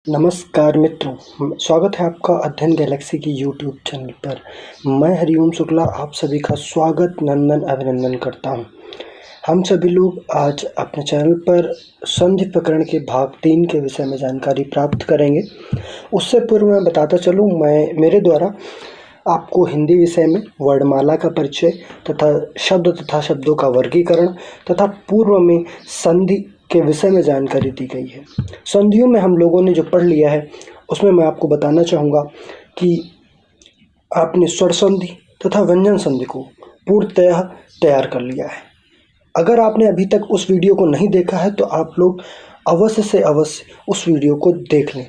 नमस्कार मित्रों, स्वागत है आपका अध्ययन गैलेक्सी की यूट्यूब चैनल पर। मैं हरिओम शुक्ला आप सभी का स्वागत नंदन अभिनंदन करता हूं। हम सभी लोग आज अपने चैनल पर संधि प्रकरण के भाग 3 के विषय में जानकारी प्राप्त करेंगे। उससे पूर्व मैं बताता चलूं, मेरे द्वारा आपको हिंदी विषय में वर्णमाला का परिचय तथा शब्दों का वर्गीकरण तथा पूर्व में संधि के विषय में जानकारी दी गई है। संधियों में हम लोगों ने जो पढ़ लिया है उसमें मैं आपको बताना चाहूँगा कि आपने स्वर संधि तथा व्यंजन संधि को पूर्णतः तैयार कर लिया है। अगर आपने अभी तक उस वीडियो को नहीं देखा है तो आप लोग अवश्य से अवश्य उस वीडियो को देख लें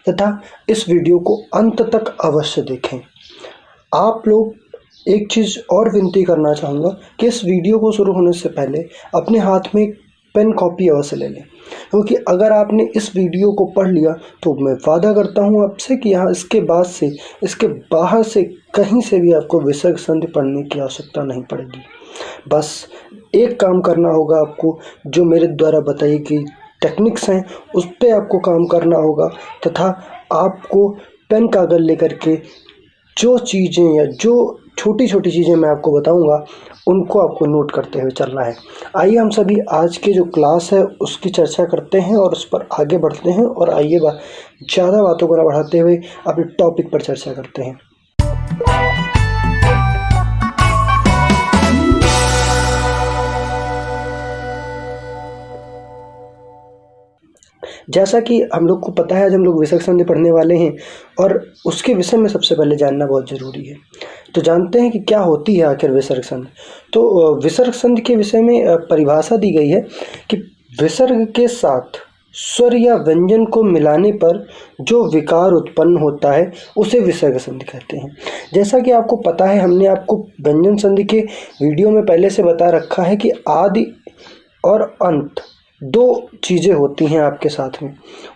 तथा इस वीडियो को अंत तक अवश्य देखें। आप लोग एक चीज़ और विनती करना चाहूँगा कि इस वीडियो को शुरू होने से पहले अपने हाथ में पेन कॉपी अवश्य ले लें, क्योंकि अगर आपने इस वीडियो को पढ़ लिया तो मैं वादा करता हूँ आपसे कि यहाँ इसके बाहर से कहीं से भी आपको विसर्ग संधि पढ़ने की आवश्यकता नहीं पड़ेगी। बस एक काम करना होगा आपको, जो मेरे द्वारा बताई गई टेक्निक्स हैं उस पर आपको काम करना होगा तथा आपको पेन कागज लेकर के जो चीज़ें या जो छोटी छोटी चीज़ें मैं आपको बताऊंगा उनको आपको नोट करते हुए चलना है। आइए हम सभी आज के जो क्लास है उसकी चर्चा करते हैं और उस पर आगे बढ़ते हैं। और आइए ज़्यादा बातों को न बढ़ाते हुए अपने टॉपिक पर चर्चा करते हैं। जैसा कि हम लोग को पता है, आज हम लोग विसर्ग संधि पढ़ने वाले हैं और उसके विषय में सबसे पहले जानना बहुत ज़रूरी है। तो जानते हैं कि क्या होती है आखिर विसर्ग संधि। तो विसर्ग संधि के विषय में परिभाषा दी गई है कि विसर्ग के साथ स्वर या व्यंजन को मिलाने पर जो विकार उत्पन्न होता है उसे विसर्ग संधि कहते हैं। जैसा कि आपको पता है, हमने आपको व्यंजन संधि के वीडियो में पहले से बता रखा है कि आदि और अंत दो चीज़ें होती हैं आपके साथ में।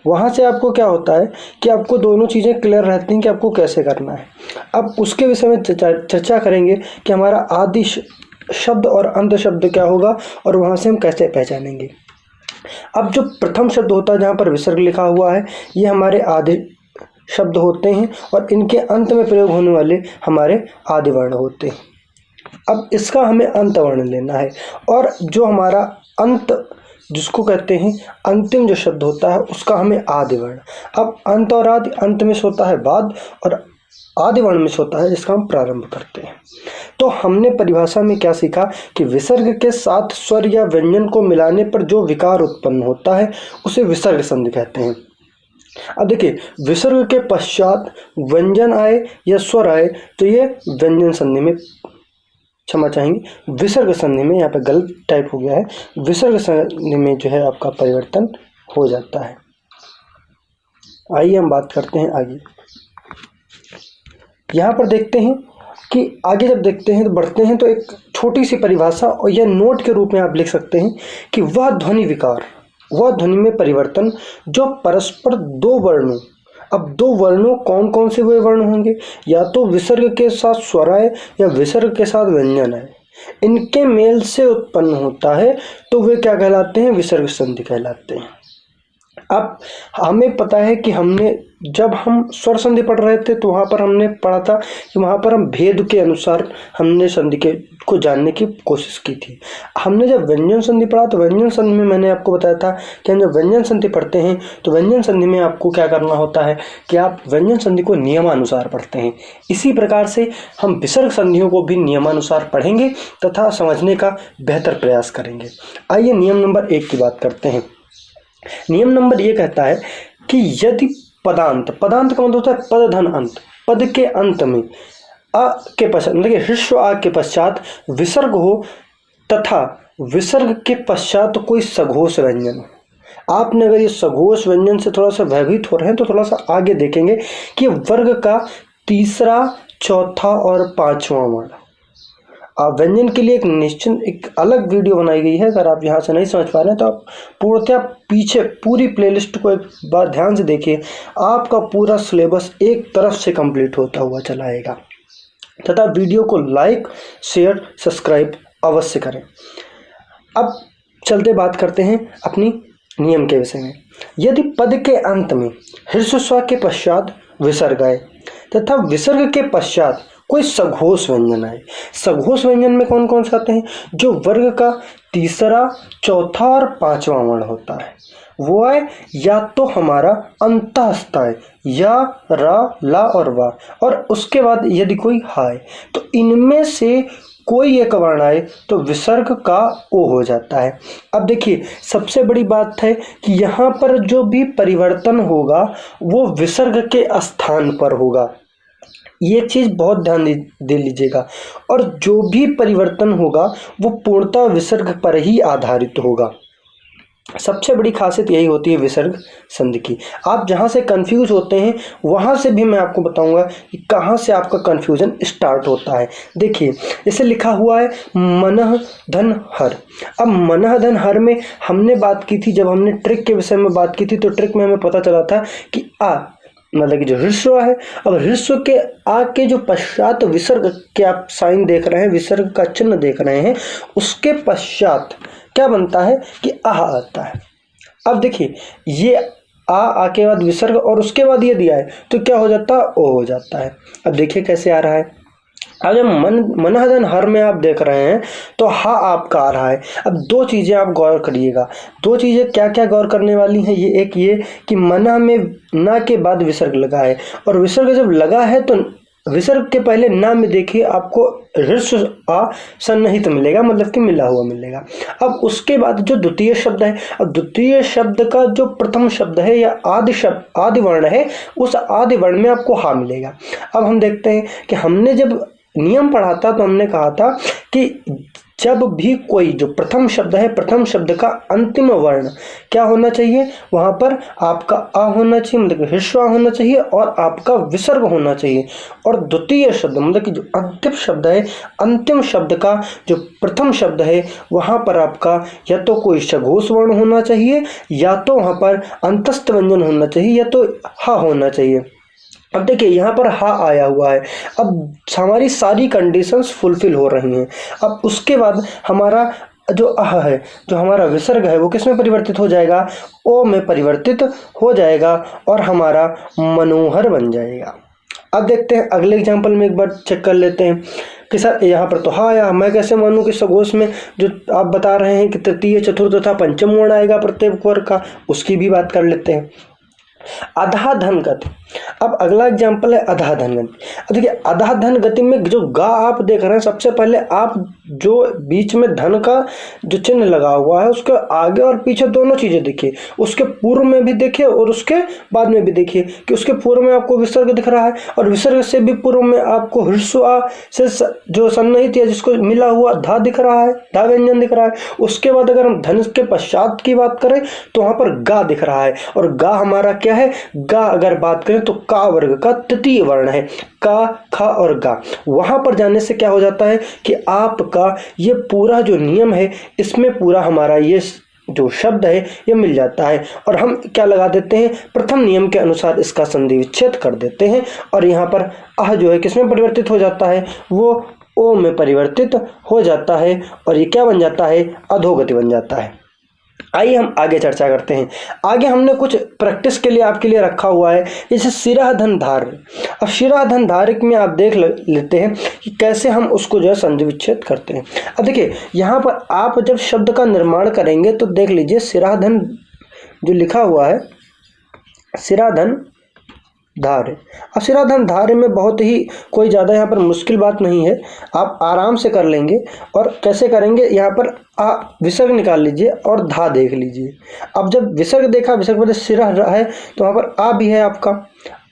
वहाँ से आपको क्या होता है कि आपको दोनों चीज़ें क्लियर रहती हैं कि आपको कैसे करना है। अब उसके विषय में चर्चा करेंगे कि हमारा आदि शब्द और अंत शब्द क्या होगा और वहाँ से हम कैसे पहचानेंगे। अब जो प्रथम शब्द होता है जहाँ पर विसर्ग लिखा हुआ है, ये हमारे आदि शब्द होते हैं और इनके अंत में प्रयोग होने वाले हमारे आदि वर्ण होते हैं। अब इसका हमें अंत वर्ण लेना है और जो हमारा अंत जिसको कहते हैं अंतिम जो शब्द होता है उसका हमें आदि वर्ण। अब अंत और आदि, अंत में होता है बाद और आदि वर्ण में होता है जिसका हम प्रारंभ करते हैं। तो हमने परिभाषा में क्या सीखा कि विसर्ग के साथ स्वर या व्यंजन को मिलाने पर जो विकार उत्पन्न होता है उसे विसर्ग संधि कहते हैं। अब देखिए, विसर्ग के पश्चात व्यंजन आए या स्वर आए तो ये व्यंजन संधि में, क्षमा चाहेंगे, विसर्ग संधि में, यहाँ पे गलत टाइप हो गया है, विसर्ग संधि में जो है आपका परिवर्तन हो जाता है। आइए हम बात करते हैं आगे। यहाँ पर देखते हैं कि आगे जब देखते हैं तो बढ़ते हैं तो एक छोटी सी परिभाषा और यह नोट के रूप में आप लिख सकते हैं कि वह ध्वनि विकार, वह ध्वनि में परिवर्तन जो परस्पर दो वर्णों, अब दो वर्णों कौन कौन से वे वर्ण होंगे, या तो विसर्ग के साथ स्वर आए या विसर्ग के साथ व्यंजन आए, इनके मेल से उत्पन्न होता है तो वे क्या कहलाते हैं, विसर्ग संधि कहलाते हैं। अब हमें पता है कि हमने जब हम स्वर संधि पढ़ रहे थे तो वहाँ पर हमने पढ़ा था कि वहाँ पर हम भेद के अनुसार हमने संधि को जानने की कोशिश की थी। हमने जब व्यंजन संधि पढ़ा तो व्यंजन संधि में मैंने आपको बताया था कि हम जब व्यंजन संधि पढ़ते हैं तो व्यंजन संधि में आपको क्या करना होता है कि आप व्यंजन संधि को नियमानुसार पढ़ते हैं। इसी प्रकार से हम विसर्ग संधियों को भी नियमानुसार पढ़ेंगे तथा समझने का बेहतर प्रयास करेंगे। आइए नियम नंबर 1 की बात करते हैं। नियम नंबर ये कहता है कि यदि पदांत का मतलब होता है पद धन अंत, पद के अंत में अ के पश्चात, देखिए ह्रस्व आ के पश्चात विसर्ग हो तथा विसर्ग के पश्चात कोई सघोष व्यंजन हो। आपने अगर ये सघोष व्यंजन से थोड़ा सा भयभीत हो रहे हैं तो थोड़ा सा आगे देखेंगे कि वर्ग का तीसरा, चौथा और पांचवा वर्ण। व्यंजन के लिए एक निश्चित एक अलग वीडियो बनाई गई है। अगर आप यहाँ से नहीं समझ पा रहे हैं तो आप पूर्णतः पीछे पूरी प्लेलिस्ट को एक बार ध्यान से देखिए, आपका पूरा सिलेबस एक तरफ से कंप्लीट होता हुआ चला आएगा। तथा वीडियो को लाइक, शेयर, सब्सक्राइब अवश्य करें। अब चलते बात करते हैं अपनी नियम के विषय में। यदि पद के अंत में ह्रस्व स्वर के पश्चात विसर्ग आए तथा विसर्ग के पश्चात कोई सघोष व्यंजन आए। सघोष व्यंजन में कौन कौन से आते हैं? जो वर्ग का तीसरा, चौथा और पांचवा वर्ण होता है वो है या तो हमारा अंतःस्थ है, या, रा, ला और वा, और उसके बाद यदि कोई हाय, तो इनमें से कोई एक वर्ण आए तो विसर्ग का ओ हो जाता है। अब देखिए सबसे बड़ी बात है कि यहाँ पर जो भी परिवर्तन होगा वो विसर्ग के स्थान पर होगा, ये चीज़ बहुत ध्यान दे लीजिएगा। और जो भी परिवर्तन होगा वो पूर्णतः विसर्ग पर ही आधारित होगा। सबसे बड़ी खासियत यही होती है विसर्ग संधि की। आप जहाँ से कंफ्यूज होते हैं वहाँ से भी मैं आपको बताऊंगा कि कहाँ से आपका कंफ्यूजन स्टार्ट होता है। देखिए इसे लिखा हुआ है मनः धन हर। अब मनः धन हर में हमने बात की थी, जब हमने ट्रिक के विषय में बात की थी तो ट्रिक में हमें पता चला था कि आ मतलब कि जो ह्रस्व है, अब ह्रस्व के आ के जो पश्चात विसर्ग के आप साइन देख रहे हैं, विसर्ग का चिन्ह देख रहे हैं, उसके पश्चात क्या बनता है कि आह आता है। अब देखिए ये आ के बाद विसर्ग और उसके बाद ये दिया है तो क्या हो जाता है? ओ हो जाता है। अब देखिए कैसे आ रहा है। अब जब मनः धन हर में आप देख रहे हैं तो हा आपका आ रहा है। अब दो चीज़ें आप गौर करिएगा, दो चीज़ें क्या क्या गौर करने वाली हैं। ये एक ये कि मनः में ना के बाद विसर्ग लगा है, और विसर्ग जब लगा है तो विसर्ग के पहले ना में देखिए आपको ह्रस्व आ सन्निहित मिलेगा, मतलब कि मिला हुआ मिलेगा। अब उसके बाद जो द्वितीय शब्द है, अब द्वितीय शब्द का जो प्रथम शब्द है या आदि शब्द, आदि वर्ण है, उस आदि वर्ण में आपको हा मिलेगा। अब हम देखते हैं कि हमने जब नियम पढ़ा था तो हमने कहा था कि जब भी कोई जो प्रथम शब्द है, प्रथम शब्द का अंतिम वर्ण क्या होना चाहिए, वहां पर आपका आ होना चाहिए, मतलब ह्रस्व आ होना चाहिए, और आपका विसर्ग होना चाहिए। और द्वितीय शब्द मतलब कि जो अंतिम शब्द है, अंतिम शब्द का जो प्रथम शब्द है वहां पर आपका या तो कोई सघोष वर्ण होना चाहिए, या तो वहां पर अंतस्थ व्यंजन होना चाहिए, या तो हा होना चाहिए। अब देखिए यहाँ पर हा आया हुआ है, अब हमारी सारी कंडीशंस फुलफिल हो रही हैं। अब उसके बाद हमारा जो अह है, जो हमारा विसर्ग है, वो किस में परिवर्तित हो जाएगा? ओ में परिवर्तित हो जाएगा और हमारा मनोहर बन जाएगा। अब देखते हैं अगले एग्जाम्पल में, एक बार चेक कर लेते हैं कि सर यहाँ पर तो हा आया, मैं कैसे मानूं कि सघोष में जो आप बता रहे हैं कि तृतीय, चतुर्थ तथा पंचम वर्ण आएगा प्रत्येक वर्ग का, उसकी भी बात कर लेते हैं। अधा धन गति। अब अगला एग्जाम्पल है अधा धन गति। देखिए अधा धन गति में जो गा आप देख रहे हैं, सबसे पहले आप जो बीच में धन का जो चिन्ह लगा हुआ है उसके आगे और पीछे दोनों चीजें देखिए, उसके पूर्व में भी देखिए और उसके बाद में भी देखिए कि उसके पूर्व में आपको विसर्ग दिख रहा है और विसर्ग से भी पूर्व में आपको ह्रस्व आ से जो सन्निहित है जिसको मिला हुआ धा दिख रहा है, धा व्यंजन दिख रहा है। उसके बाद अगर हम धन के पश्चात की बात करें तो वहां पर गा दिख रहा है, और गा हमारा क्या है? गा अगर बात करें तो का वर्ग का तृतीय वर्ण है, का, खा और गा। वहां पर जाने से क्या हो जाता है कि आपका ये पूरा जो नियम है इसमें पूरा हमारा ये जो शब्द है ये मिल जाता है, और हम क्या लगा देते हैं? प्रथम नियम के अनुसार इसका संधि विच्छेद कर देते हैं, और यहाँ पर अह जो है किसमें परिवर्तित हो जाता है? वो ओ में परिवर्तित हो जाता है, और ये क्या बन जाता है? अधोगति बन जाता है। आइए हम आगे चर्चा करते हैं। आगे हमने कुछ प्रैक्टिस के लिए आपके लिए रखा हुआ है, जैसे शिरा धन धार्य। अब शिरा धन धार्य में आप देख लेते हैं कि कैसे हम उसको जो है संधि विच्छेद करते हैं। अब देखिए यहाँ पर आप जब शब्द का निर्माण करेंगे तो देख लीजिए शिरा धन जो लिखा हुआ है, शिरा धन धार्य। अब शिरा धन धार्य में बहुत ही कोई ज़्यादा यहाँ पर मुश्किल बात नहीं है, आप आराम से कर लेंगे। और कैसे करेंगे? यहाँ पर आ विसर्ग निकाल लीजिए और धा देख लीजिए। अब जब विसर्ग देखा, विसर्ग पर शिरा है तो वहाँ पर आ भी है, आपका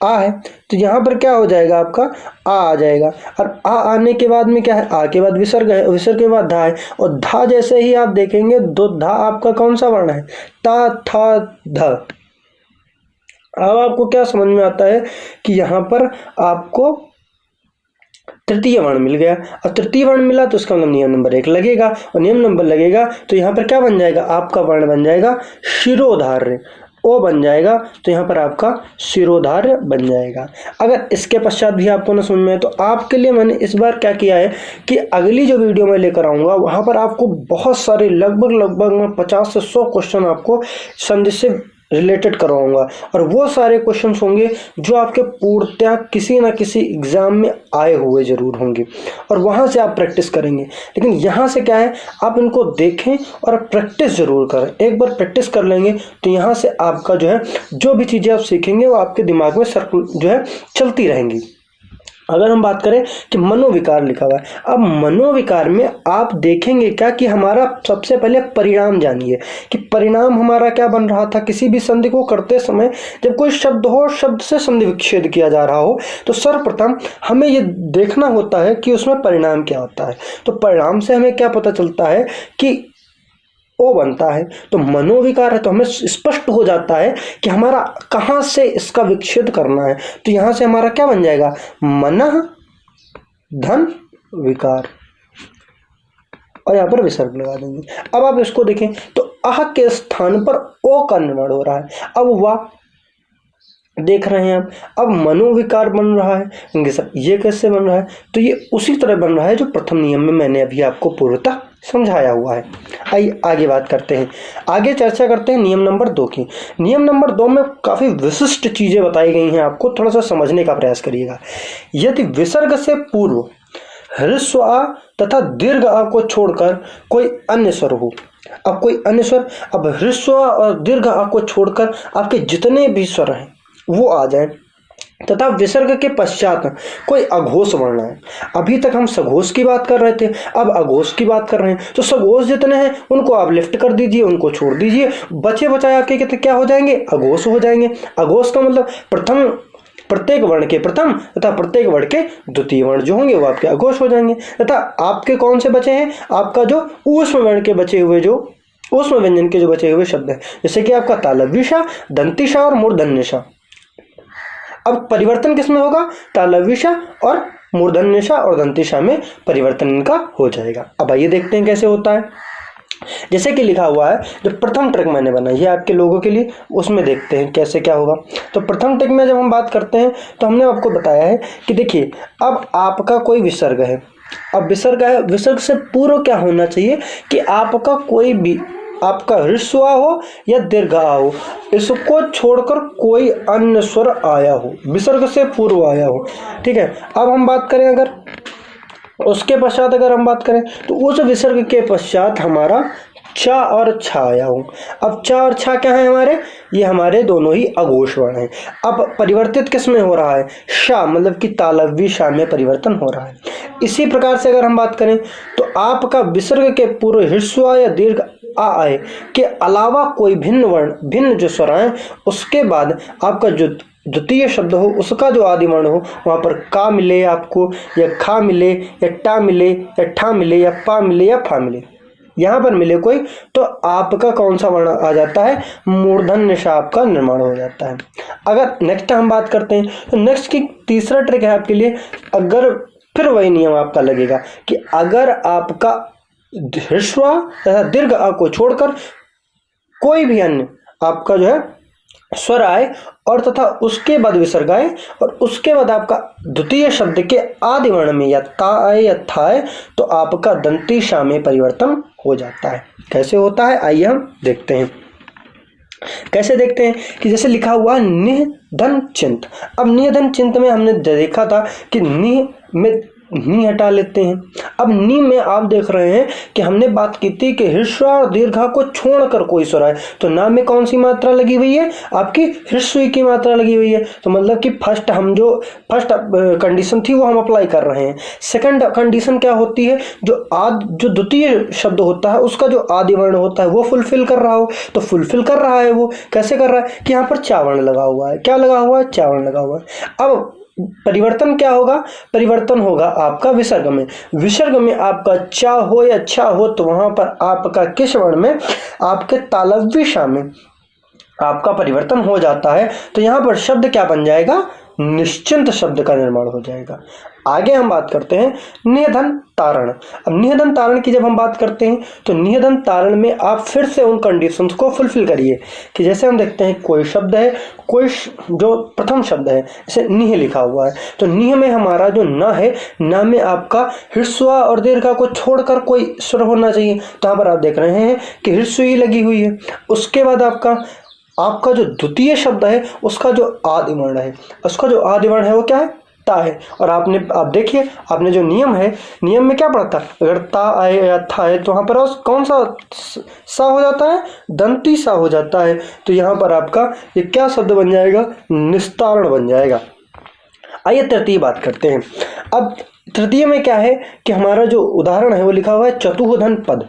आ है, तो यहाँ पर क्या हो जाएगा? आपका आ जाएगा। और आ आने के बाद में क्या है? आ के बाद विसर्ग है, विसर्ग के बाद धा है, और धा जैसे ही आप देखेंगे दो धा आपका कौन सा वर्ण है? ता, था, ध। अब आपको क्या समझ में आता है कि यहाँ पर आपको तृतीय वर्ण मिल गया। अब तृतीय वर्ण मिला तो उसका मतलब नियम नंबर 1 लगेगा, और नियम नंबर लगेगा तो यहाँ पर क्या बन जाएगा? आपका वर्ण बन जाएगा शिरोधार्य। ओ बन जाएगा तो यहाँ पर आपका शिरोधार्य बन जाएगा। अगर इसके पश्चात भी आपको न समझ में आए तो आपके लिए मैंने इस बार क्या किया है कि अगली जो वीडियो मैं लेकर आऊँगा वहाँ पर आपको बहुत सारे लगभग मैं 50 से 100 क्वेश्चन आपको संधि से रिलेटेड करवाऊंगा, और वो सारे क्वेश्चंस होंगे जो आपके पूर्णतः किसी ना किसी एग्जाम में आए हुए जरूर होंगे, और वहाँ से आप प्रैक्टिस करेंगे। लेकिन यहाँ से क्या है, आप इनको देखें और प्रैक्टिस जरूर करें। एक बार प्रैक्टिस कर लेंगे तो यहाँ से आपका जो है जो भी चीज़ें आप सीखेंगे वो आपके दिमाग में सर्कुल जो है चलती रहेंगी। अगर हम बात करें कि मनोविकार लिखा हुआ है, अब मनोविकार में आप देखेंगे क्या कि हमारा सबसे पहले परिणाम जानिए कि परिणाम हमारा क्या बन रहा था। किसी भी संधि को करते समय जब कोई शब्द हो, शब्द से संधि विच्छेद किया जा रहा हो, तो सर्वप्रथम हमें ये देखना होता है कि उसमें परिणाम क्या होता है। तो परिणाम से हमें क्या पता चलता है कि ओ बनता है। तो मनोविकार है तो हमें स्पष्ट हो जाता है कि हमारा कहाँ से इसका विच्छेद करना है। तो यहाँ से हमारा क्या बन जाएगा, मनः धन विकार, और यहाँ पर विसर्ग लगा देंगे। अब आप इसको देखें तो अह के स्थान पर ओ का निर्माण हो रहा है। अब वाह देख रहे हैं अब मनोविकार बन रहा है। सर ये कैसे बन रहा है, तो ये उसी तरह बन रहा है जो प्रथम नियम में मैंने अभी आपको पूर्णतः समझाया हुआ है। आइए आगे बात करते हैं, आगे चर्चा करते हैं नियम नंबर 2 की। नियम नंबर 2 में काफ़ी विशिष्ट चीज़ें बताई गई हैं, आपको थोड़ा सा समझने का प्रयास करिएगा। यदि विसर्ग से पूर्व ह्रस्व आ तथा दीर्घ आ को छोड़कर कोई अन्य स्वर हो, अब कोई अन्य स्वर, अब ह्रस्व और दीर्घ आ को छोड़कर आपके जितने भी स्वर हैं वो आ जाए, तथा विसर्ग के पश्चात कोई अघोष वर्ण है। अभी तक हम सघोष की बात कर रहे थे, अब अघोष की बात कर रहे हैं। तो सघोष जितने हैं उनको आप लिफ्ट कर दीजिए, उनको छोड़ दीजिए, बचे बचाए आपके कितने क्या हो जाएंगे, अघोष हो जाएंगे। अघोष का मतलब प्रथम, प्रत्येक वर्ण के प्रथम तथा प्रत्येक वर्ण के द्वितीय वर्ण जो होंगे वो आपके अघोष हो जाएंगे। तथा आपके कौन से बचे हैं, आपका जो ऊष्म वर्ण के बचे हुए, जो ऊष्म व्यंजन के जो बचे हुए शब्द हैं, जैसे कि आपका तालव्यशा, दंतिशा और मूर्धन्यशा। अब परिवर्तन किसमें होगा, तालव्यशा और मूर्धन्यशा और दंतिशा में परिवर्तन इनका हो जाएगा। अब आइए देखते हैं कैसे होता है। जैसे कि लिखा हुआ है, जो प्रथम ट्रिक मैंने बनाई है आपके लोगों के लिए, उसमें देखते हैं कैसे क्या होगा। तो प्रथम ट्रिक में जब हम बात करते हैं तो हमने आपको बताया है कि देखिए अब आपका कोई विसर्ग है, अब विसर्ग है, विसर्ग से पूर्व क्या होना चाहिए कि आपका कोई भी, आपका ह्रस्व हो या दीर्घ हो, इसको छोड़कर कोई अन्य स्वर आया हो, विसर्ग से पूर्व आया हो। ठीक है, अब हम बात करें अगर उसके पश्चात अगर हम बात करें तो उस विसर्ग के पश्चात हमारा चा और छा आया हो। अब चा और छा क्या है हमारे, ये हमारे दोनों ही अघोष वर्ण हैं। अब परिवर्तित किस में हो रहा है, शा, मतलब कि तालव्य शा में परिवर्तन हो रहा है। इसी प्रकार से अगर हम बात करें तो आपका विसर्ग के पूर्व ह्रस्व या दीर्घ आ आए के अलावा कोई भिन्न वर्ण, भिन्न जो स्वर आए, उसके बाद आपका जो द्वितीय शब्द हो उसका जो आदि वर्ण हो वहाँ पर का मिले आपको, या खा मिले, या टा मिले, या ठा मिले, या पा मिले, या फा मिले, यहाँ पर मिले कोई, तो आपका कौन सा वर्ण आ जाता है, मूर्धन्य शा आपका निर्माण हो जाता है। अगर नेक्स्ट हम बात करते हैं तो नेक्स्ट की तीसरा ट्रिक है आपके लिए। अगर फिर वही नियम आपका लगेगा कि अगर आपका ह्रस्व तथा दीर्घ आ को छोड़कर कोई भी अन्य आपका जो है स्वर आए और तथा उसके बाद विसर्ग आए और उसके बाद आपका द्वितीय शब्द के आदि वर्ण में या ता आए या था आए, तो आपका दंती शा में परिवर्तन हो जाता है। कैसे होता है आइए हम देखते हैं। कैसे देखते हैं कि जैसे लिखा हुआ निह धन चिंत। अब निह धन चिंत में हमने देखा था कि निह में नी हटा लेते हैं। अब नी में आप देख रहे हैं कि हमने बात की थी कि ह्रस्व और दीर्घा को छोड़कर कोई स्वर है, तो ना में कौन सी मात्रा लगी हुई है, आपकी ह्रस्व की मात्रा लगी हुई है। तो मतलब कि फर्स्ट फर्स्ट कंडीशन थी वो हम अप्लाई कर रहे हैं। सेकंड कंडीशन क्या होती है, जो द्वितीय शब्द होता है उसका जो आदि वर्ण होता है वो फुलफिल कर रहा हो, तो फुलफिल कर रहा है वो कैसे कर रहा है कि यहाँ पर चा वर्ण लगा हुआ है। क्या लगा हुआ है, चा वर्ण लगा हुआ है। अब परिवर्तन क्या होगा, परिवर्तन होगा आपका विसर्ग में। विसर्ग में आपका चा हो या छा हो तो वहां पर आपका किस वर्ण में, आपके तालव्य शा में आपका परिवर्तन हो जाता है तो यहाँ पर शब्द क्या बन जाएगा, निश्चिंत शब्द का निर्माण हो जाएगा। आगे हम बात करते हैं निधन तारण। अब निधन तारण की जब हम बात करते हैं तो निधन तारण में आप फिर से उन कंडीशंस को फुलफिल करिए कि जैसे हम देखते हैं कोई शब्द है, कोई जो प्रथम शब्द है जैसे निह लिखा हुआ है, तो निह में हमारा जो न है, न में आपका हृस्व और दीर्घ को छोड़कर कोई स्वर होना चाहिए। तो यहाँ पर आप देख रहे हैं कि हृस्व ही लगी हुई है। उसके बाद आपका जो द्वितीय शब्द है उसका जो आदि वर्ण है, उसका जो आदि वर्ण है वो क्या है, ता है। और आप देखिए, आपने जो नियम है, नियम में क्या पढ़ा था, अगर ता आए या था है तो वहाँ पर कौन सा सा हो जाता है, दंती सा हो जाता है। तो यहाँ पर आपका ये क्या शब्द बन जाएगा, निस्तारण बन जाएगा। आइए तृतीय बात करते हैं। अब तृतीय में क्या है कि हमारा जो उदाहरण है वो लिखा हुआ है चतुर्धन पद।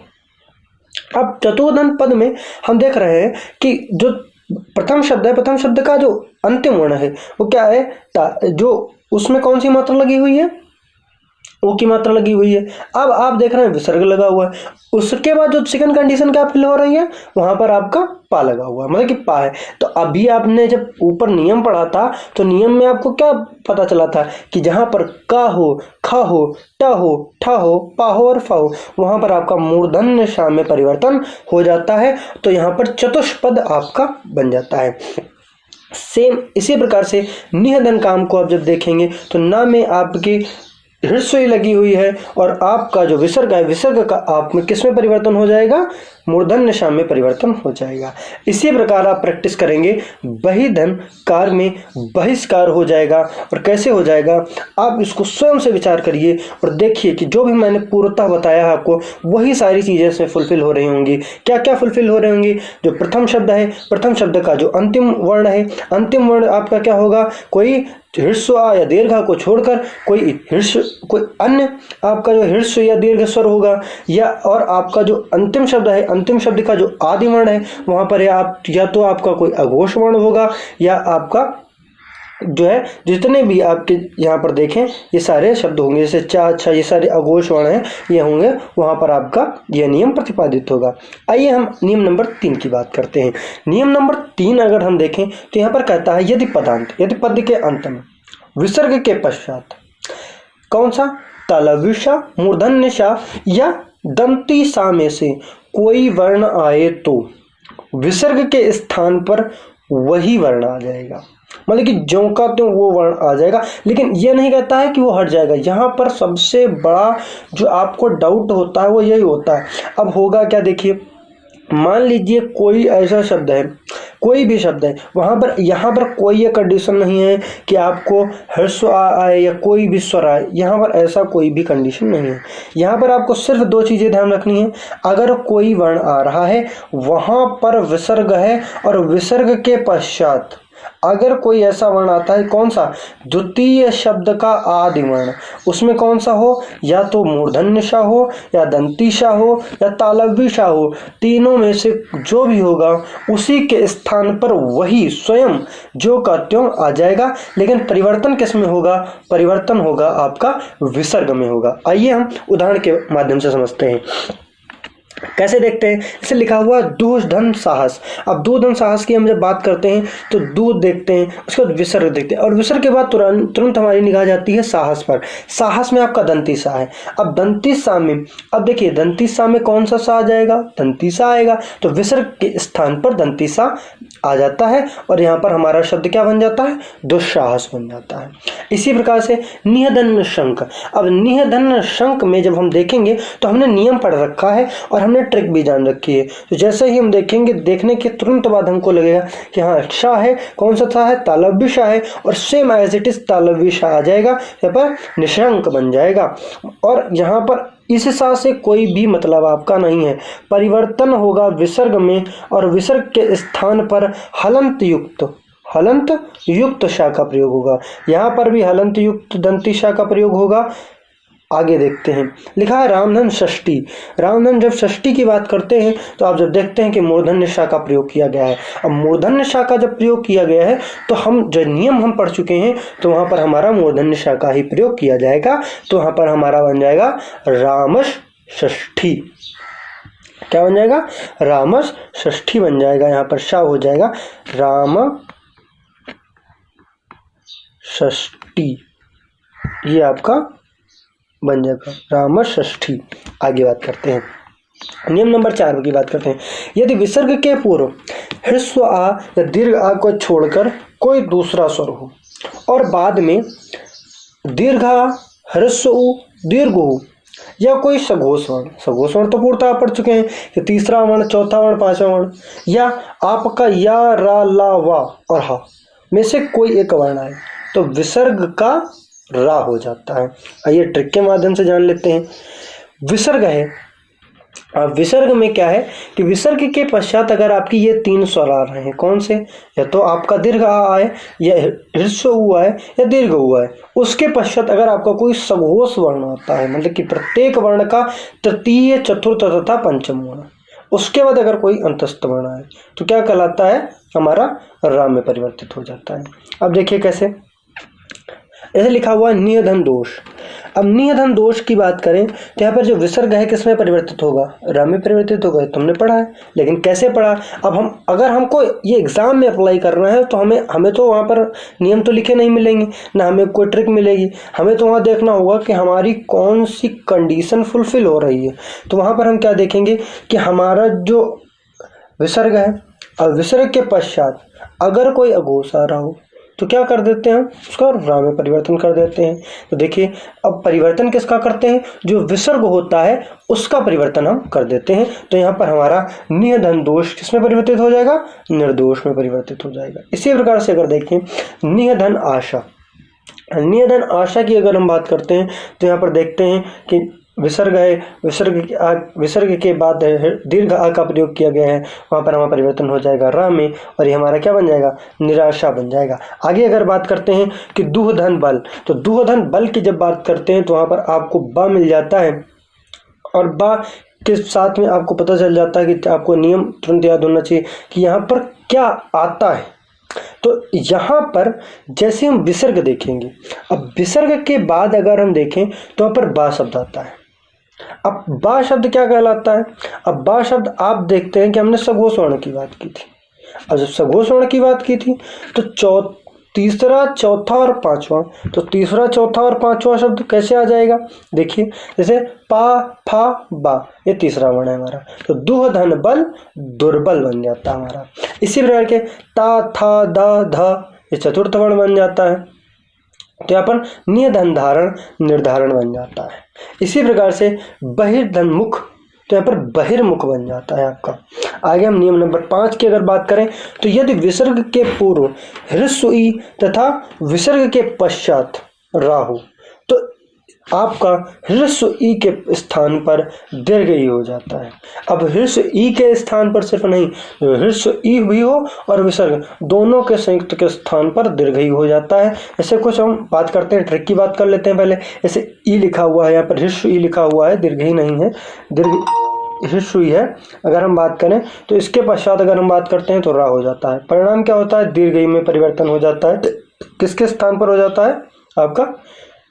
अब चतुर्धन पद में हम देख रहे हैं कि जो प्रथम शब्द है, प्रथम शब्द का जो अंतिम वर्ण है वो क्या है, जो उसमें कौन सी मात्रा लगी हुई है, ओ की मात्रा लगी हुई है। अब आप देख रहे हैं विसर्ग लगा हुआ है। उसके बाद जो सेकंड कंडीशन क्या फिल हो रही है, वहां पर आपका पा लगा हुआ है, मतलब कि पा है। तो अभी आपने जब ऊपर नियम पढ़ा था तो नियम में आपको क्या पता चला था कि जहां पर का हो, ख हो, ट हो, ठ हो, पा हो और फा हो, वहां पर आपका मूर्धन्य षा में परिवर्तन हो जाता है। तो यहाँ पर चतुष्पद आपका बन जाता है। सेम इसी प्रकार से निधन काम को आप जब देखेंगे तो ना में आपकी हृस्व लगी हुई है और आपका जो विसर्ग है, विसर्ग का आप में किस में परिवर्तन हो जाएगा, मूर्धन्य षा में परिवर्तन हो जाएगा। इसी प्रकार आप प्रैक्टिस करेंगे, बहिधन कार में बहिष्कार हो जाएगा। और कैसे हो जाएगा, आप इसको स्वयं से विचार करिए और देखिए कि जो भी मैंने पूर्णतः बताया है आपको, वही सारी चीज़ें इसमें फुलफिल हो रही होंगी। क्या क्या फुलफिल हो रही होंगी, जो प्रथम शब्द है, प्रथम शब्द का जो अंतिम वर्ण है, अंतिम वर्ण आपका क्या होगा, कोई हृस्व या दीर्घ को छोड़कर कोई अन्य आपका जो हृस्व या दीर्घ स्वर होगा, या और आपका जो अंतिम शब्द है, अंतिम शब्द का जो आदि वर्ण है वहां पर या तो आपका कोई अघोष वर्ण होगा, या आपका जो है जितने भी आपके यहाँ पर देखें ये सारे शब्द होंगे, जैसे चा अच्छा ये सारे अघोष वर्ण हैं ये होंगे, वहाँ पर आपका यह नियम प्रतिपादित होगा। आइए हम नियम नंबर 3 की बात करते हैं। नियम नंबर 3 अगर हम देखें तो यहाँ पर कहता है यदि पद के अंत में विसर्ग के पश्चात कौन सा, तालव्य षा, मूर्धन्य षा या दंती सा में से कोई वर्ण आए तो विसर्ग के स्थान पर वही वर्ण आ जाएगा, मतलब कि जो का तो वो वर्ण आ जाएगा। लेकिन ये नहीं कहता है कि वो हट जाएगा। यहाँ पर सबसे बड़ा जो आपको डाउट होता है वो यही होता है। अब होगा क्या, देखिए मान लीजिए कोई ऐसा शब्द है, कोई भी शब्द है, वहाँ पर यहाँ पर कोई ये कंडीशन नहीं है कि आपको हर्ष आए या कोई भी स्वर आए, यहाँ पर ऐसा कोई भी कंडीशन नहीं है। यहाँ पर आपको सिर्फ 2 चीज़ें ध्यान रखनी है। अगर कोई वर्ण आ रहा है वहाँ पर विसर्ग है, और विसर्ग के पश्चात अगर कोई ऐसा वर्ण आता है, कौन सा, द्वितीय शब्द का आदि वर्ण, उसमें कौन सा हो, या तो मूर्धन्य षा हो, या दंती षा हो, या तालव्य षा हो, तीनों में से जो भी होगा उसी के स्थान पर वही स्वयं जो का त्यों आ जाएगा। लेकिन परिवर्तन किस में होगा, परिवर्तन होगा आपका विसर्ग में होगा। आइए हम उदाहरण के माध्यम से समझते हैं। कैसे देखते हैं, इसे लिखा हुआ दूध धन साहस। अब दूध धन साहस की हम जब बात करते हैं तो दूध देखते हैं, उसके बाद विसर्ग देखते हैं, और विसर्ग के बाद तुरंत हमारी निगाह जाती है साहस पर। साहस में आपका दंती सा है। अब दंती सा में, अब देखिए दंती सा में कौन सा सा आ जाएगा, दंती सा आएगा, तो विसर्ग के स्थान पर दंती सा आ जाता है, और यहाँ पर हमारा शब्द क्या बन जाता है, दुस्साहस बन जाता है। इसी प्रकार से निहदन शंख। अब निहदन शंख में जब हम देखेंगे तो हमने नियम पढ़ रखा है और हमने ट्रिक भी जान रखी है। तो जैसे ही हम देखेंगे, देखने के तुरंत बाद हमको लगेगा कि हाँ शाह है, कौन सा सा है, तालव्य शाह है, और सेम एज इट इज तालव्य शाह आ जाएगा, यहाँ पर निशंक बन जाएगा। और यहाँ पर इस सा से कोई भी मतलब आपका नहीं है, परिवर्तन होगा विसर्ग में, और विसर्ग के स्थान पर हलंत युक्त शा का प्रयोग होगा। यहाँ पर भी हलंत युक्त दंती शा का प्रयोग होगा। आगे देखते हैं, लिखा है रामधन षष्ठी। रामधन जब षष्ठी की बात करते हैं तो आप जब देखते हैं कि मूर्धन्य शा का प्रयोग किया गया है। अब मूर्धन्य शा का जब प्रयोग किया गया है तो हम जो नियम हम पढ़ चुके हैं, तो वहाँ पर हमारा मूर्धन्य शा का ही प्रयोग किया जाएगा। तो वहाँ पर हमारा बन जाएगा रामष षष्ठी। क्या बन जाएगा, राम षष्ठी बन जाएगा, यहाँ पर शा हो जाएगा, राम षष्ठी, ये आपका बन जाएगा राम षष्ठी। आगे बात करते हैं, नियम नंबर 4 की बात करते हैं। यदि विसर्ग के पूर्व ह्रस्व आ या दीर्घ आ को छोड़कर कोई दूसरा स्वर हो और बाद में दीर्घ आ, ह्रस्व उ, दीर्घ उ या कोई सघोष वर्ण तो पूर्णतः आप पढ़ चुके हैं कि तीसरा वर्ण, चौथा वर्ण, पांचवा वर्ण, या आपका या, रा, ला, वा और हा में से कोई एक वर्ण आए तो विसर्ग का रा हो जाता है। आइए ट्रिक के माध्यम से जान लेते हैं। विसर्ग है, अब विसर्ग में क्या है कि विसर्ग के पश्चात अगर आपकी ये 3 स्वर आ रहे हैं, कौन से, या तो आपका दीर्घ आ आए, या ह्रस्व उ आए, या दीर्घ उ आए, उसके पश्चात अगर आपका कोई सघोष वर्ण आता है, मतलब कि प्रत्येक वर्ण का तृतीय, चतुर्थ तथा पंचम वर्ण, उसके बाद अगर कोई अंतस्थ वर्ण आए तो क्या कहलाता है, हमारा रा में परिवर्तित हो जाता है। अब देखिए कैसे, ऐसे लिखा हुआ है नियधन दोष। अब नियधन दोष की बात करें तो यहाँ पर जो विसर्ग है किसमें परिवर्तित होगा, रा में परिवर्तित होगा, तुमने पढ़ा है, लेकिन कैसे पढ़ा। अब हम अगर हमको ये एग्जाम में अप्लाई करना है तो हमें तो वहाँ पर नियम तो लिखे नहीं मिलेंगे, ना हमें कोई ट्रिक मिलेगी, हमें तो वहाँ देखना होगा कि हमारी कौन सी कंडीशन फुलफिल हो रही है। तो वहाँ पर हम क्या देखेंगे कि हमारा जो विसर्ग है, और विसर्ग के पश्चात अगर कोई अघोष आ रहा हो तो क्या कर देते हैं, उसका रा में परिवर्तन कर देते हैं। तो देखिए अब परिवर्तन किसका करते हैं, जो विसर्ग होता है उसका परिवर्तन हम कर देते हैं। तो यहाँ पर हमारा नियधन दोष किसमें परिवर्तित हो जाएगा, निर्दोष में परिवर्तित हो जाएगा। इसी प्रकार से अगर देखें नियधन आशा, नियधन आशा की अगर हम बात करते हैं तो यहाँ पर देखते हैं कि विसर्ग है, विसर्ग के बाद दीर्घ आ का प्रयोग किया गया है, वहाँ पर हमारा परिवर्तन हो जाएगा रा में, और ये हमारा क्या बन जाएगा, निराशा बन जाएगा। आगे अगर बात करते हैं कि दुहधन बल, तो दुहधन बल की जब बात करते हैं तो वहाँ पर आपको बा मिल जाता है, और बा के साथ में आपको पता चल जाता है कि आपको नियम तुरंत याद होना चाहिए कि यहाँ पर क्या आता है। तो यहाँ पर जैसे हम विसर्ग देखेंगे, अब विसर्ग के बाद अगर हम देखें तो यहाँ पर बा शब्द आता है। अब बा शब्द क्या कहलाता है, अब बा शब्द आप देखते हैं कि हमने सघोष वर्ण की बात की थी। अब जब सघोष वर्ण की बात की थी तो तीसरा, चौथा और पांचवा, तो तीसरा, चौथा और पांचवा शब्द कैसे आ जाएगा, देखिए जैसे पा, फा, बा, ये तीसरा वर्ण है हमारा, तो दुहधन बल दुर्बल बन जाता है हमारा। इसी प्रकार के ता, था, दा, धा, ये चतुर्थ वर्ण बन जाता है, तो यहाँ पर नियधन धारण निर्धारण बन जाता है। इसी प्रकार से बहिर्धन मुख, तो यहाँ पर बहिर्मुख बन जाता है आपका। आगे हम नियम नंबर 5 की अगर बात करें तो यदि विसर्ग के पूर्व ह्रस्व ई तथा विसर्ग के पश्चात रा हो तो आपका ह्रस्व ई के स्थान पर दीर्घ ई हो जाता है। अब ह्रस्व ई के स्थान पर सिर्फ नहीं, ह्रस्व ई भी हो और विसर्ग दोनों के संयुक्त के स्थान पर दीर्घ ई हो जाता है। ऐसे कुछ हम बात करते हैं, ट्रिक की बात कर लेते हैं पहले। ऐसे ई लिखा हुआ है, यहाँ पर ह्रस्व ई लिखा हुआ है, दीर्घ ई नहीं है, दीर्घ ह्रस्व ई है। अगर हम बात करें तो इसके पश्चात अगर हम बात करते हैं तो रा हो जाता है। परिणाम क्या होता है, दीर्घ ई में परिवर्तन हो जाता है। किसके स्थान पर हो जाता है, आपका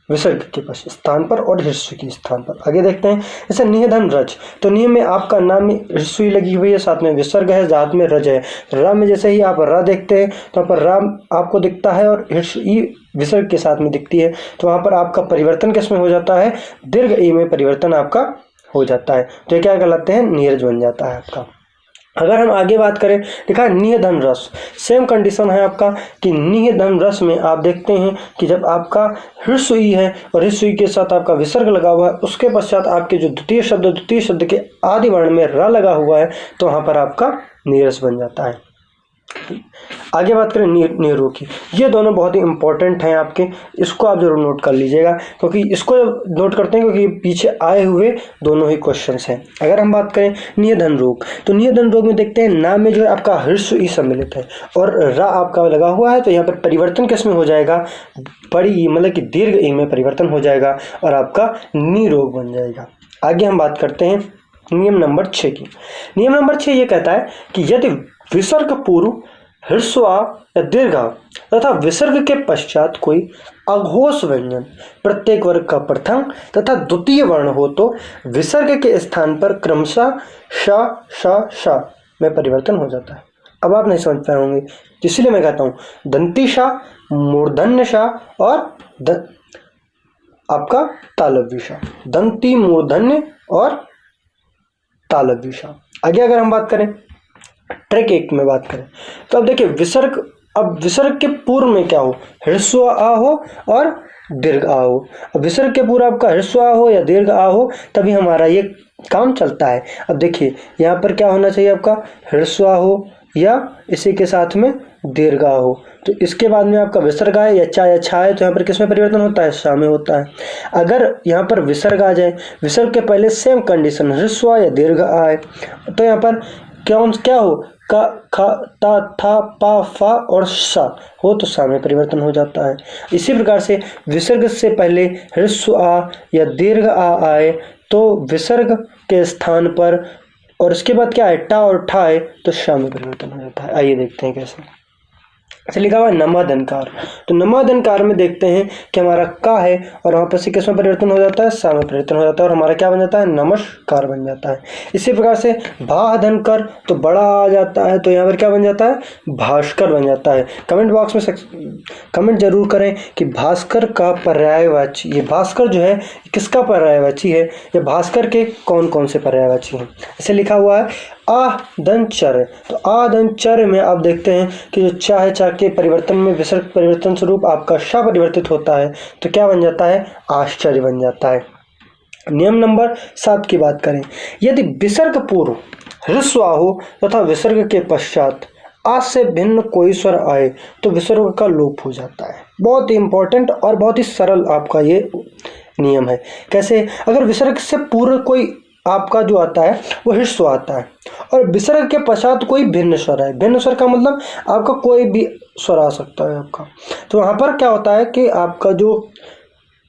विसर्ग के स्थान पर और ह्रस्व के स्थान पर। आगे देखते हैं जैसे नियधन रज, तो नियम में आपका नाम में ह्रस्व लगी हुई है, साथ में विसर्ग है, साथ में रज है। रा में जैसे ही आप रा देखते हैं तो वहाँ पर रा आपको दिखता है और ह्रस्व ई विसर्ग के साथ में दिखती है, तो वहाँ पर आपका परिवर्तन किस में हो जाता है, दीर्घ ई में परिवर्तन आपका हो जाता है। तो ये क्या कहलाते हैं, नीरज बन जाता है आपका। अगर हम आगे बात करें, लिखा है नियधन रस, सेम कंडीशन है आपका कि नियधन रस में आप देखते हैं कि जब आपका ह्रस्व ई है और ह्रस्व ई के साथ आपका विसर्ग लगा हुआ है, उसके पश्चात आपके जो द्वितीय शब्द के आदि वर्ण में रा लगा हुआ है, तो वहाँ पर आपका नीरस बन जाता है। आगे बात करें निरो की, ये दोनों बहुत ही इंपॉर्टेंट हैं आपके, इसको आप जरूर नोट कर लीजिएगा, क्योंकि इसको नोट करते हैं क्योंकि पीछे आए हुए दोनों ही क्वेश्चंस हैं। अगर हम बात करें नियधन रोग, तो नियधन रोग में देखते हैं नाम में जो है आपका ह्रस्व ई सम्मिलित है और रा आपका लगा हुआ है, तो यहाँ पर परिवर्तन किस में हो जाएगा, बड़ी ई मतलब कि दीर्घ ई में परिवर्तन हो जाएगा और आपका निरोग बन जाएगा। आगे हम बात करते हैं नियम नंबर 6 की। नियम नंबर 6 ये कहता है कि यदि विसर्ग पूर्व ह्रस्व आ या दीर्घ आ तथा विसर्ग के पश्चात कोई अघोष व्यंजन प्रत्येक वर्ग का प्रथम तथा द्वितीय वर्ण हो तो विसर्ग के स्थान पर क्रमशः श में परिवर्तन हो जाता है। अब आप नहीं समझ पाए होंगे, इसलिए मैं कहता हूँ दंती शा, मूर्धन्य शा और आपका तालव्य शा, दंती, मूर्धन्य और तालव्य शा। आगे अगर हम बात करें ट्रैक 1 में बात करें तो अब देखिए विसर्ग, अब विसर्ग के पूर्व में क्या हो, ह्रस्व आ हो और दीर्घ आ हो। अब विसर्ग के पूर्व आपका ह्रस्व आ हो या दीर्घ आ हो तभी हमारा ये काम चलता है। अब देखिए यहाँ पर क्या होना चाहिए, आपका ह्रस्व आ हो या इसी के साथ में दीर्घ आ हो, तो इसके बाद में आपका विसर्ग आए या चा या छा है तो यहाँ पर किसमें परिवर्तन होता है, शा में होता है। अगर यहाँ पर विसर्ग आ जाए, विसर्ग के पहले सेम कंडीशन ह्रस्व या दीर्घ आए तो यहाँ पर क्या हो, का, खा, ता, था, पा, फा और सा हो तो सा में परिवर्तन हो जाता है। इसी प्रकार से विसर्ग से पहले ह्रस्व आ या दीर्घ आ आए तो विसर्ग के स्थान पर और इसके बाद क्या है, टा और ठा है तो शा में परिवर्तन हो जाता है। आइए देखते हैं कैसे। ऐसे लिखा हुआ है नमादनकार, तो नमादनकार में देखते हैं कि हमारा का है और वहाँ पर से किसमें परिवर्तन हो जाता है, सा में परिवर्तन हो जाता है और हमारा क्या बन जाता है, नमस्कार बन जाता है। इसी प्रकार से भाधनकर तो बड़ा आ जाता है तो यहाँ पर क्या बन जाता है, भास्कर बन जाता है। कमेंट बॉक्स में कमेंट जरूर करें कि भास्कर का पर्यायवाची, ये भास्कर जो है किसका पर्यायवाची है, या भास्कर के कौन कौन से पर्यायवाची हैं। इसे लिखा हुआ है आदनचर, तो आदनचर में आप देखते हैं कि जो चा है, चा के परिवर्तन में विसर्ग परिवर्तन स्वरूप आपका शा परिवर्तित होता है तो क्या बन जाता है, आश्चर्य बन जाता है। नियम नंबर 7 की बात करें, यदि विसर्ग पूर्व ह्रस्व हो तथा विसर्ग के पश्चात आ से भिन्न कोई स्वर आए तो विसर्ग का लोप हो जाता है। बहुत ही इंपॉर्टेंट और बहुत ही सरल आपका ये नियम है। कैसे, अगर विसर्ग से पूर्व कोई आपका जो आता है वो ह्रस्व आता है और विसर्ग के पश्चात कोई भिन्न स्वर है, भिन्न स्वर का मतलब आपका कोई भी स्वर आ सकता है आपका, तो वहाँ पर क्या होता है कि आपका जो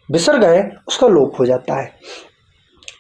विसर्ग है उसका लोप हो जाता है।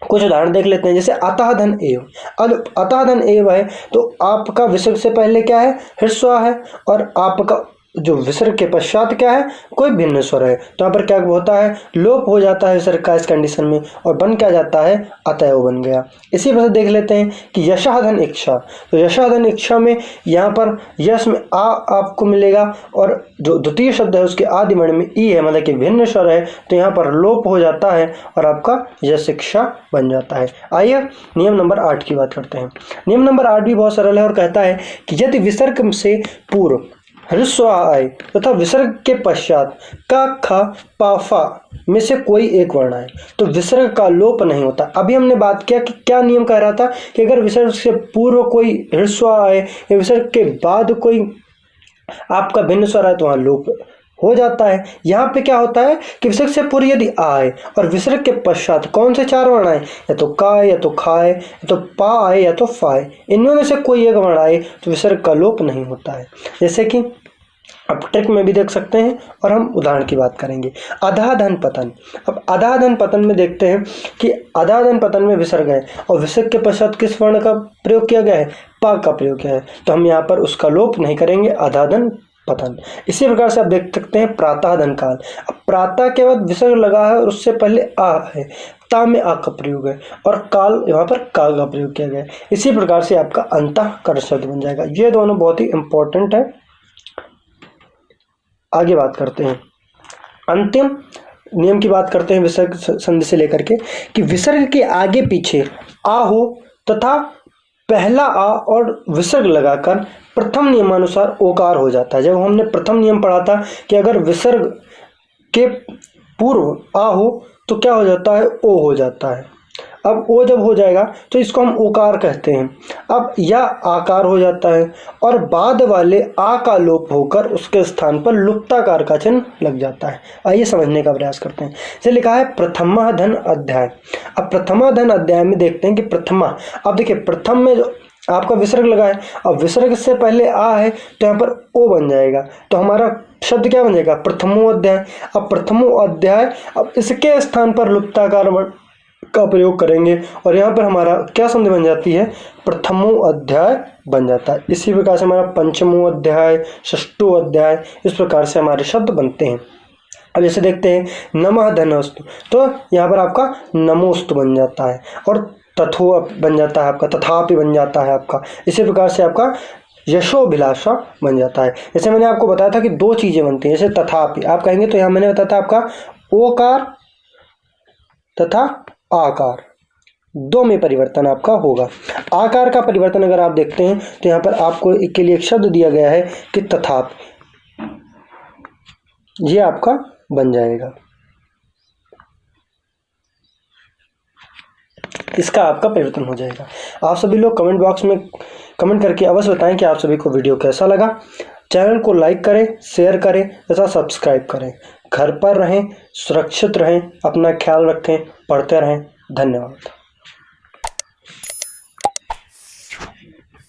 कुछ उदाहरण देख लेते हैं, जैसे अतः धन एव, अब अतः धन एव है तो आपका विसर्ग से पहले क्या है, ह्रस्व है और आपका जो विसर्ग के पश्चात क्या है, कोई भिन्न स्वर है, तो यहाँ पर क्या होता है, लोप हो जाता है विसर्ग का इस कंडीशन में और बन क्या जाता है, अतएव बन गया। इसी वजह से देख लेते हैं कि यशाधन इच्छा, तो यशाधन इच्छा में यहाँ पर यश में आ आपको मिलेगा और जो द्वितीय शब्द है उसके आदि वर्ण में ई है, मतलब कि भिन्न स्वर है, तो यहाँ पर लोप हो जाता है और आपका यश इच्छा बन जाता है। आइए नियम नंबर 8 की बात करते हैं। नियम नंबर 8 भी बहुत सरल है और कहता है कि यदि विसर्ग से पूर्व ह्रस्व आए तथा विसर्ग के पश्चात का, ख, पा, फा में से कोई एक वर्ण आए तो विसर्ग का लोप नहीं होता। अभी हमने बात किया कि क्या नियम कह रहा था कि अगर विसर्ग से पूर्व कोई ह्रस्व आए या विसर्ग के बाद कोई आपका भिन्न स्वर आए तो वहाँ लोप हो जाता है। यहाँ पे क्या होता है कि विसर्ग से पूर्व यदि आए और विसर्ग के पश्चात कौन से 4 वर्ण आए, या तो का आए, या तो खा आए, या तो पा आए, या तो फा आए, इनमें में से कोई एक वर्ण आए तो विसर्ग का लोप नहीं होता है। जैसे कि आप ट्रिक में भी देख सकते हैं और हम उदाहरण की बात करेंगे। अधाधन पतन, अब अधाधन पतन में देखते हैं कि अधाधन पतन में विसर्ग है और विसर्ग के पश्चात किस वर्ण का प्रयोग किया गया है, पा का प्रयोग किया है, तो हम यहाँ पर उसका लोप नहीं करेंगे, अधाधन पतन। इसी प्रकार से आप देख सकते हैं प्रातःधन काल, अब प्रातः के बाद विसर्ग लगा है और उससे पहले आ है, ता में आ का प्रयोग है और काल यहाँ पर का प्रयोग किया गया है। इसी प्रकार से आपका अंतःकरण शब्द बन जाएगा। ये दोनों बहुत ही इंपॉर्टेंट है। आगे बात करते हैं, अंतिम नियम की बात करते हैं विसर्ग संधि से लेकर के कि विसर्ग के आगे पीछे आ हो तथा पहला आ और विसर्ग लगाकर प्रथम नियमानुसार ओकार हो जाता है। जब हमने प्रथम नियम पढ़ा था कि अगर विसर्ग के पूर्व आ हो तो क्या हो जाता है, ओ हो जाता है। अब ओ जब हो जाएगा तो इसको हम ओकार कहते हैं। अब या आकार हो जाता है और बाद वाले आ का लोप होकर उसके स्थान पर लुप्ताकार का चिन्ह लग जाता है। आइए समझने का प्रयास करते हैं। जैसे लिखा है प्रथमा धन अध्याय। अब प्रथमा धन अध्याय में देखते हैं कि प्रथमा, अब देखिए प्रथम में जो आपका विसर्ग लगा है, अब विसर्ग से पहले आ है तो यहाँ पर ओ बन जाएगा, तो हमारा शब्द क्या बन जाएगा, प्रथमो अध्याय। अब प्रथमो अध्याय, अब इसके स्थान पर लुप्ताकार का प्रयोग करेंगे और यहाँ पर हमारा क्या संधि बन जाती है, प्रथमो अध्याय बन जाता है। इसी प्रकार से हमारा पंचमो अध्याय, षष्ठो अध्याय, इस प्रकार से हमारे शब्द बनते हैं। अब जैसे देखते हैं नमः धनस्तु, तो यहाँ पर आपका नमोस्तु बन जाता है और तथो बन जाता है आपका, तथापि बन जाता है आपका। इसी प्रकार से आपका यशोभिलाषा बन जाता है। जैसे मैंने आपको बताया था कि दो चीज़ें बनती हैं, जैसे तथापि आप कहेंगे तो यहाँ मैंने बताया था आपका ओकार तथा आकार, दो में परिवर्तन आपका होगा। आकार का परिवर्तन अगर आप देखते हैं तो यहाँ पर आपको के लिए एक शब्द दिया गया है कि तथापि, ये आपका बन जाएगा, इसका आपका परिवर्तन हो जाएगा। आप सभी लोग कमेंट बॉक्स में कमेंट करके अवश्य बताएं कि आप सभी को वीडियो कैसा लगा। चैनल को लाइक करें, शेयर करें तथा सब्सक्राइब करें। घर पर रहें, सुरक्षित रहें, अपना ख्याल रखें, पढ़ते रहें। धन्यवाद।